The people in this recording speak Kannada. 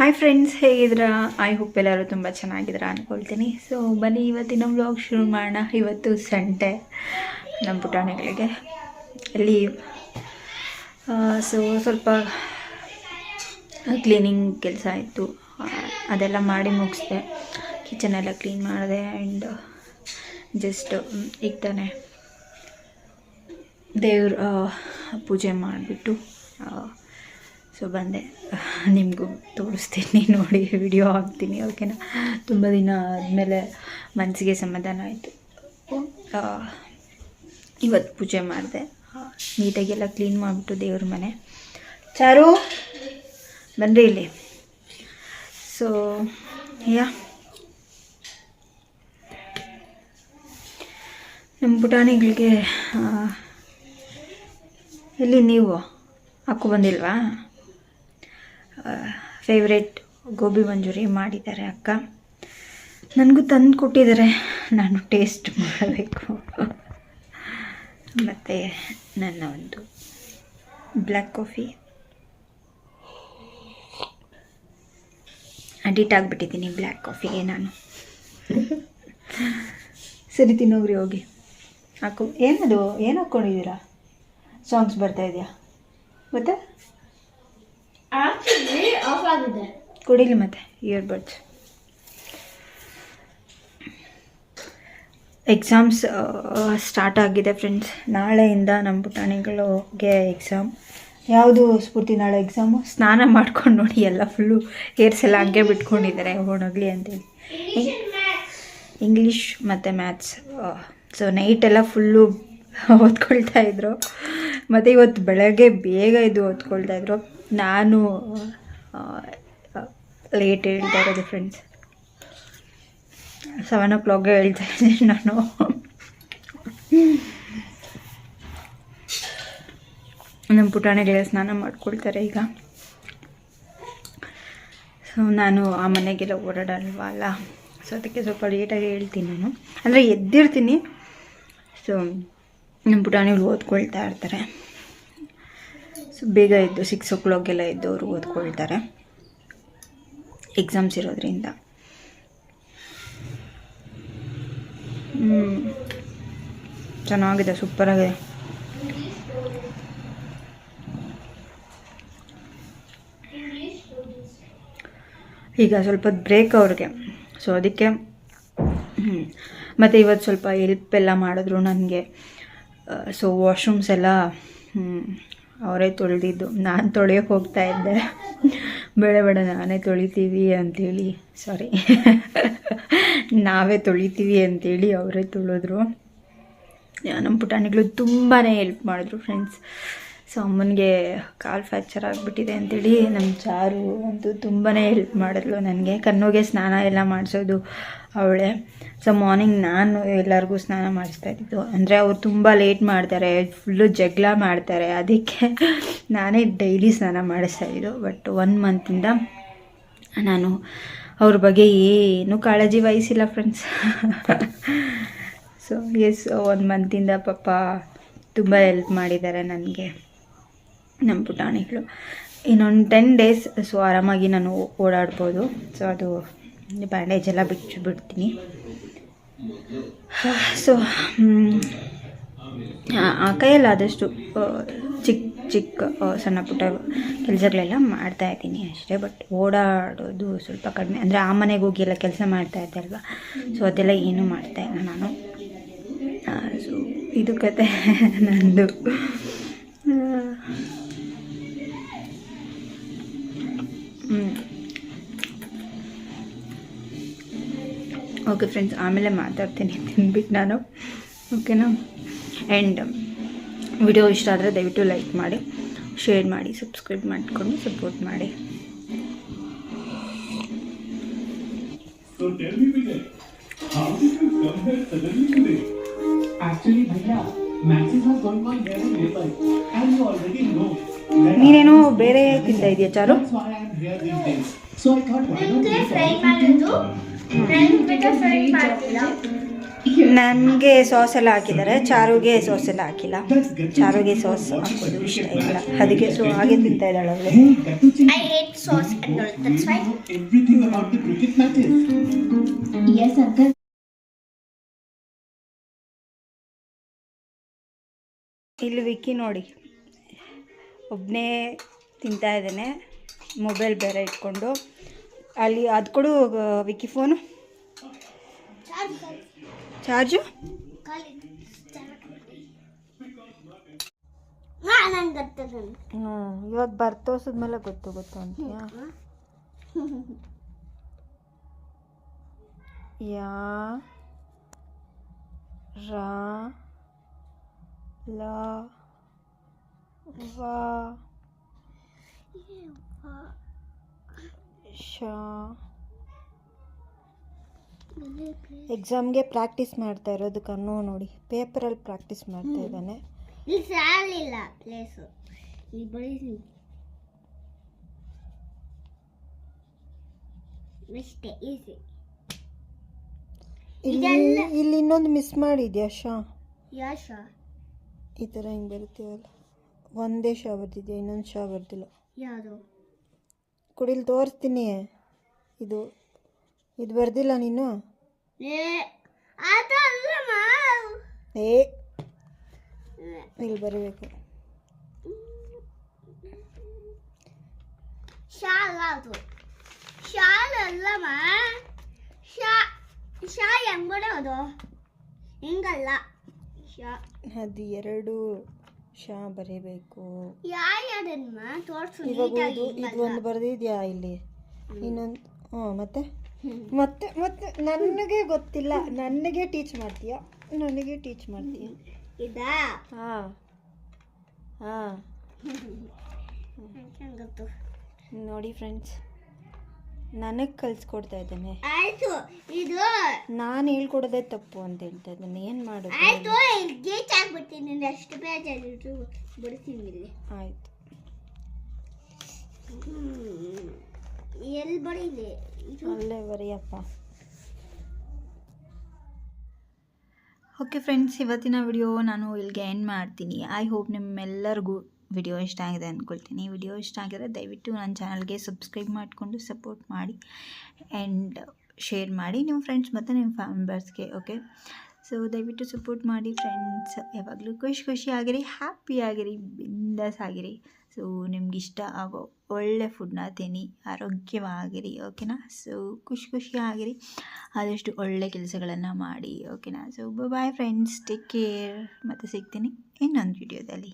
ಹಾಯ್ ಫ್ರೆಂಡ್ಸ್, ಹೇಗಿದ್ದೀರಾ? ಐ ಹೋಪ್ ಎಲ್ಲರೂ ತುಂಬ ಚೆನ್ನಾಗಿದ್ದೀರಾ ಅಂದ್ಕೊಳ್ತೀನಿ. ಸೊ ಬನ್ನಿ ಇವತ್ತಿನ ವ್ಲಾಗ್ ಶುರು ಮಾಡೋಣ. ಇವತ್ತು ಸಂಡೇ, ನಮ್ಮ ಪುಟಾಣಿಗಳಿಗೆ ಲೀವ್. ಸೊ ಸ್ವಲ್ಪ ಕ್ಲೀನಿಂಗ್ ಕೆಲಸ ಇತ್ತು, ಅದೆಲ್ಲ ಮಾಡಿ ಮುಗಿಸ್ದೆ. ಕಿಚನೆಲ್ಲ ಕ್ಲೀನ್ ಮಾಡಿದೆ ಆ್ಯಂಡ್ ಜಸ್ಟ್ ಈಗ ತಾನೆ ದೇವ್ರ ಪೂಜೆ ಮಾಡಿಬಿಟ್ಟು ಸೊ ಬಂದೆ. ನಿಮಗೂ ತೋರಿಸ್ತೀನಿ, ನೋಡಿ, ವಿಡಿಯೋ ಹಾಕ್ತೀನಿ, ಓಕೆನಾ? ತುಂಬ ದಿನ ಆದಮೇಲೆ ಮನಸ್ಸಿಗೆ ಸಮಾಧಾನ ಆಯಿತು. ಇವತ್ತು ಪೂಜೆ ಮಾಡಿದೆ, ನೀಟಾಗೆಲ್ಲ ಕ್ಲೀನ್ ಮಾಡಿಬಿಟ್ಟು ದೇವ್ರ ಮನೆ. ಚಾರು ಬನ್ನಿರಿ ಇಲ್ಲಿ. ಸೊ ನಮ್ಮ ಪುಟಾಣಿಗಳಿಗೆ ಎಲ್ಲಿ ನೀವು ಹಾಕೋ ಬಂದಿಲ್ವಾ? ಫೇವ್ರೇಟ್ ಗೋಬಿ ಮಂಚೂರಿ ಮಾಡಿದ್ದಾರೆ ಅಕ್ಕ, ನನಗೂ ತಂದು ಕೊಟ್ಟಿದ್ದಾರೆ, ನಾನು ಟೇಸ್ಟ್ ಮಾಡಬೇಕು. ಮತ್ತು ನನ್ನ ಒಂದು ಬ್ಲ್ಯಾಕ್ ಕಾಫಿ ಅಡಿಟ್ ಆಗಿಬಿಟ್ಟಿದ್ದೀನಿ ಬ್ಲ್ಯಾಕ್ ಕಾಫಿಗೆ ನಾನು. ಸರಿ ತಿನ್ನೋಗ್ರಿ, ಹೋಗಿ ಹಾಕೋ. ಏನದು ಏನು ಹಾಕ್ಕೊಂಡಿದ್ದೀರಾ? ಸಾಂಗ್ಸ್ ಬರ್ತಾ ಇದೆಯಾ? ಮತ್ತೆ ಕುಡೀಲಿ ಮತ್ತೆ ಇಯರ್ಬಡ್ಸ್. ಎಕ್ಸಾಮ್ಸ್ ಸ್ಟಾರ್ಟ್ ಆಗಿದೆ ಫ್ರೆಂಡ್ಸ್. ನಾಳೆಯಿಂದ ನಮ್ಮ ಪುಟಾಣಿಗಳಿಗೆ ಎಕ್ಸಾಮ್. ಯಾವುದು ಸ್ಫೂರ್ತಿ ನಾಳೆ ಎಕ್ಸಾಮು? ಸ್ನಾನ ಮಾಡ್ಕೊಂಡು ನೋಡಿ, ಎಲ್ಲ ಫುಲ್ಲು ಹೇರ್ಸ್ ಎಲ್ಲ ಹಂಗೆ ಬಿಟ್ಕೊಂಡಿದ್ದಾರೆ ಒಣಗಲಿ ಅಂತೇಳಿ. ಇಂಗ್ಲೀಷ್ ಮತ್ತು ಮ್ಯಾಥ್ಸ್. ಸೊ ನೈಟೆಲ್ಲ ಫುಲ್ಲು ಓದ್ಕೊಳ್ತಾಯಿದ್ರು. ಮತ್ತು ಇವತ್ತು ಬೆಳಗ್ಗೆ ಬೇಗ ಇದು ಓದ್ಕೊಳ್ತಾಯಿದ್ರು. ನಾನು ಲೇಟ್ ಹೇಳ್ತಾ ಇರೋದು ಫ್ರೆಂಡ್ಸ್. 7 o'clock ಹೇಳ್ತಾ ಇದ್ದೀನಿ ನಾನು. ನಮ್ಮ ಪುಟಾಣಿಗೆಲ್ಲ ಸ್ನಾನ ಮಾಡ್ಕೊಳ್ತಾರೆ ಈಗ. ಸೊ ನಾನು ಆ ಮನೆಗೆಲ್ಲ ಓಡಾಡಲ್ವಲ್ಲ, ಸೊ ಅದಕ್ಕೆ ಸ್ವಲ್ಪ ಲೇಟಾಗಿ ಹೇಳ್ತೀನಿ ನಾನು. ಅಂದರೆ ಎದ್ದಿರ್ತೀನಿ. ಸೊ ನಮ್ಮ ಪುಟಾಣಿಗಳು ಓದ್ಕೊಳ್ತಾ ಇರ್ತಾರೆ. ಸೊ ಬೇಗ ಎದ್ದು 6 o'clock ಎಲ್ಲ ಎದ್ದು ಅವರು ಓದ್ಕೊಳ್ತಾರೆ, ಎಕ್ಸಾಮ್ಸ್ ಇರೋದ್ರಿಂದ. ಚೆನ್ನಾಗಿದೆ, ಸೂಪರಾಗಿದೆ. ಈಗ ಸ್ವಲ್ಪ ಬ್ರೇಕ್ ಅವ್ರಿಗೆ, ಸೊ ಅದಕ್ಕೆ. ಮತ್ತು ಇವತ್ತು ಸ್ವಲ್ಪ ಹೆಲ್ಪ್ ಎಲ್ಲ ಮಾಡಿದ್ರು ನನಗೆ. ಸೊ ವಾಶ್ರೂಮ್ಸ್ ಎಲ್ಲ ಅವರೇ ತೊಳೆದಿದ್ದು, ನಾನು ತೊಳೆಯೋಕೆ ಹೋಗ್ತಾ ಇದ್ದೆ. ಬೇಡ ನಾನೇ ತೊಳಿತೀವಿ ಅಂಥೇಳಿ, ಸಾರಿ ನಾವೇ ತೊಳಿತೀವಿ ಅಂಥೇಳಿ ಅವರೇ ತೊಳೆದ್ರು. ನಮ್ಮ ಪುಟಾಣಿಗಳು ತುಂಬಾ ಹೆಲ್ಪ್ ಮಾಡಿದ್ರು ಫ್ರೆಂಡ್ಸ್. ಸೊ ಅಮ್ಮನಿಗೆ ಕಾಲು ಫ್ರ್ಯಾಕ್ಚರ್ ಆಗಿಬಿಟ್ಟಿದೆ ಅಂಥೇಳಿ ನಮ್ಮ ಚಾರು ಅಂತೂ ತುಂಬಾ ಹೆಲ್ಪ್ ಮಾಡಿದ್ಲು ನನಗೆ. ಕಣ್ಣುಗೆ ಸ್ನಾನ ಎಲ್ಲ ಮಾಡಿಸೋದು ಅವಳೇ. ಸೊ ಮಾರ್ನಿಂಗ್ ನಾನು ಎಲ್ಲರಿಗೂ ಸ್ನಾನ ಮಾಡಿಸ್ತಾ ಇದ್ದಿದ್ದು. ಅಂದರೆ ಅವ್ರು ತುಂಬ ಲೇಟ್ ಮಾಡ್ತಾರೆ, ಫುಲ್ಲು ಜಗಳ ಮಾಡ್ತಾರೆ, ಅದಕ್ಕೆ ನಾನೇ ಡೈಲಿ ಸ್ನಾನ ಮಾಡಿಸ್ತಾ ಇದ್ದು. ಬಟ್ 1 month ನಾನು ಅವ್ರ ಬಗ್ಗೆ ಏನೂ ಕಾಳಜಿ ವಹಿಸಿಲ್ಲ ಫ್ರೆಂಡ್ಸ್. ಸೊ 1 month ಪಾಪ ತುಂಬ ಹೆಲ್ಪ್ ಮಾಡಿದ್ದಾರೆ ನನಗೆ ನಮ್ಮ ಪುಟಾಣಿಗಳು. ಇನ್ನೊಂದು 10 days ಸೊ ಆರಾಮಾಗಿ ನಾನು ಓಡಾಡ್ಬೋದು. ಸೊ ಅದು ಬ್ಯಾಂಡೇಜ್ ಎಲ್ಲ ಬಿಡ್ತೀನಿ. ಸೊ ಆ ಕೈಯಲ್ಲಿ ಆದಷ್ಟು ಚಿಕ್ಕ ಸಣ್ಣ ಪುಟ್ಟ ಕೆಲಸಗಳೆಲ್ಲ ಮಾಡ್ತಾಯಿದ್ದೀನಿ ಅಷ್ಟೇ. ಬಟ್ ಓಡಾಡೋದು ಸ್ವಲ್ಪ ಕಡಿಮೆ. ಅಂದರೆ ಆ ಮನೆಗೆ ಹೋಗಿ ಎಲ್ಲ ಕೆಲಸ ಮಾಡ್ತಾಯಿದ್ದೆ ಅಲ್ವಾ, ಸೊ ಅದೆಲ್ಲ ಏನೂ ಮಾಡ್ತಾಯಿಲ್ಲ ನಾನು. ಸೊ ಇದು ಕತೆ ನಂದು. ಓಕೆ ಫ್ರೆಂಡ್ಸ್, ಆಮೇಲೆ ಮಾತಾಡ್ತೀನಿ ತಿನ್ಬಿಟ್ಟು ನಾನು, ಓಕೆನಾ? ಆ್ಯಂಡ್ ವಿಡಿಯೋ ಇಷ್ಟ ಆದರೆ ದಯವಿಟ್ಟು ಲೈಕ್ ಮಾಡಿ, ಶೇರ್ ಮಾಡಿ, ಸಬ್ಸ್ಕ್ರೈಬ್ ಮಾಡಿಕೊಂಡು ಸಪೋರ್ಟ್ ಮಾಡಿ. ನೀನೇನೋ ಬೇರೆ ತಿಂತ ಇದೆಯಾ ಚಾರು? ನನಗೆ ಸಾಸ್ ಎಲ್ಲ ಹಾಕಿದ್ದಾರೆ, ಚಾರುಗೆ ಸಾಸ್ ಎಲ್ಲ ಹಾಕಿಲ್ಲ. ಚಾರುಗೆ ಸಾಸ್ ಹಾಕೋದು ಇಷ್ಟ ಇಲ್ಲ, ಅದಕ್ಕೆ ಸೊ ಹಾಗೆ ತಿಂತಾ ಇದ್ದಾಳೆ ಅವಳು. I hate sauce and all. That's why. Yes, uncle. ಇಲ್ಲಿ ವಿಕ್ಕಿ ನೋಡಿ ಒಬ್ಬನೇ ತಿಂತಾ ಇದ್ದಾನೆ, ಮೊಬೈಲ್ ಬೇರೆ ಇಟ್ಕೊಂಡು. ಅಲ್ಲಿ ಅದು ಕೊಡು ವಿಕ್ಕಿ ಫೋನು. ಚಾರ್ಜು ಇವಾಗ ಬರ್ತೋಸದ್ಮೇಲೆ ಗೊತ್ತು ಅಂತೀಯ. ಯಾ ರಾ ಲಾ ವಾ ಶಾ. ಎಕ್ಸಾಮ್ಗೆ ಪ್ರಾಕ್ಟೀಸ್ ಮಾಡ್ತಾ ಇರೋದು ಕಣ್ಣು ನೋಡಿ, ಪೇಪರಲ್ಲಿ ಪ್ರಾಕ್ಟೀಸ್ ಮಾಡ್ತಾ ಇದ್ದಾನೆ. ಇಲ್ಲಿ ಇನ್ನೊಂದು ಮಿಸ್ ಮಾಡಿದ್ಯಾ ಶಾ? ಈ ಥರ ಹಿಂಗೆ ಬರುತ್ತೀವಲ್ಲ, ಒಂದೇ ಶಾ ಬರ್ತಿದ್ಯಾ, ಇನ್ನೊಂದು ಶಾ ಬರ್ತಿಲ್ಲ. ಯಾವುದು ಕುಡಿಲಿ ತೋರಿಸ್ತೀನಿ. ಇದು ಬರ್ದಿಲ್ಲ ನೀನು. ಇಲ್ಲಿ ಬರಬೇಕು. ಅದು ಎರಡು ಶಾ ಬರೀಬೇಕು. ಇವಾಗ ಇದು ಒಂದು ಬರ್ದಿದ್ಯಾ ಇಲ್ಲಿ, ಇನ್ನೊಂದು. ಮತ್ತೆ ಮತ್ತೆ ಮತ್ತೆ ನನಗೆ ಗೊತ್ತಿಲ್ಲ, ನನಗೆ ಟೀಚ್ ಮಾಡ್ತೀಯ. ಹಾಂ ನೋಡಿ ಫ್ರೆಂಡ್ಸ್, ನನಗೆ ಕಲಿಸ್ಕೊಡ್ತಾ ಇದ್ದಾನೆ. ಆಯ್ತು, ಇದು ನಾನು ಹೇಳ್ಕೊಡೋದೇ ತಪ್ಪು ಅಂತ ಹೇಳ್ತಾ ಇದ್ದಾನೆ. ಏನು ಮಾಡೋದು? ಆಯ್ತು, ಗೇಟ್ ಹಾಕ್ಬಿಡ್ತೀನಿ, ಅಷ್ಟು ಬೇಜಾರು ಬಿಡ್ತೀನಿ ಇಲ್ಲಿ. ಆಯ್ತು, ಎಲ್ಲಿ ಬರೀಲಿ? ಅಲ್ಲೇ ಬರೆಯಪ್ಪ. ಓಕೆ ಫ್ರೆಂಡ್ಸ್, ಇವತ್ತಿನ ವಿಡಿಯೋ ನಾನು ಇಲ್ಲಿಗೆ ಎಂಡ್ ಮಾಡ್ತೀನಿ. ಐ ಹೋಪ್ ನಿಮ್ಮೆಲ್ಲರಿಗೂ ವಿಡಿಯೋ ಇಷ್ಟ ಆಗಿದೆ ಅಂದ್ಕೊಳ್ತೀನಿ. ವಿಡಿಯೋ ಇಷ್ಟ ಆಗಿದ್ರೆ ದಯವಿಟ್ಟು ನನ್ನ ಚಾನಲ್ಗೆ ಸಬ್ಸ್ಕ್ರೈಬ್ ಮಾಡಿಕೊಂಡು ಸಪೋರ್ಟ್ ಮಾಡಿ ಆ್ಯಂಡ್ ಶೇರ್ ಮಾಡಿ ನಿಮ್ಮ ಫ್ರೆಂಡ್ಸ್ ಮತ್ತು ನಿಮ್ಮ ಫ್ಯಾಮಿಲಿ ಮೆಂಬರ್ಸ್ಗೆ. ಓಕೆ, ಸೊ ದಯವಿಟ್ಟು ಸಪೋರ್ಟ್ ಮಾಡಿ ಫ್ರೆಂಡ್ಸ್. ಯಾವಾಗಲೂ ಖುಷಿಯಾಗಿರಿ, ಹ್ಯಾಪಿಯಾಗಿರಿ, ಬಿಂದಾಸ್ ಆಗಿರಿ. ಸೊ ನಿಮ್ಗಿಷ್ಟ ಆಗೋ ಒಳ್ಳೆ ಫುಡ್ನ ತಿನ್ನಿ, ಆರೋಗ್ಯವಾಗಿರಿ. ಓಕೆನಾ? ಸೊ ಖುಷಿಯಾಗಿರಿ, ಆದಷ್ಟು ಒಳ್ಳೆ ಕೆಲಸಗಳನ್ನು ಮಾಡಿ. ಓಕೆನಾ? So bye friends, take care. ಮತ್ತೆ ಸಿಗ್ತೀನಿ ಇನ್ನೊಂದು ವಿಡಿಯೋದಲ್ಲಿ.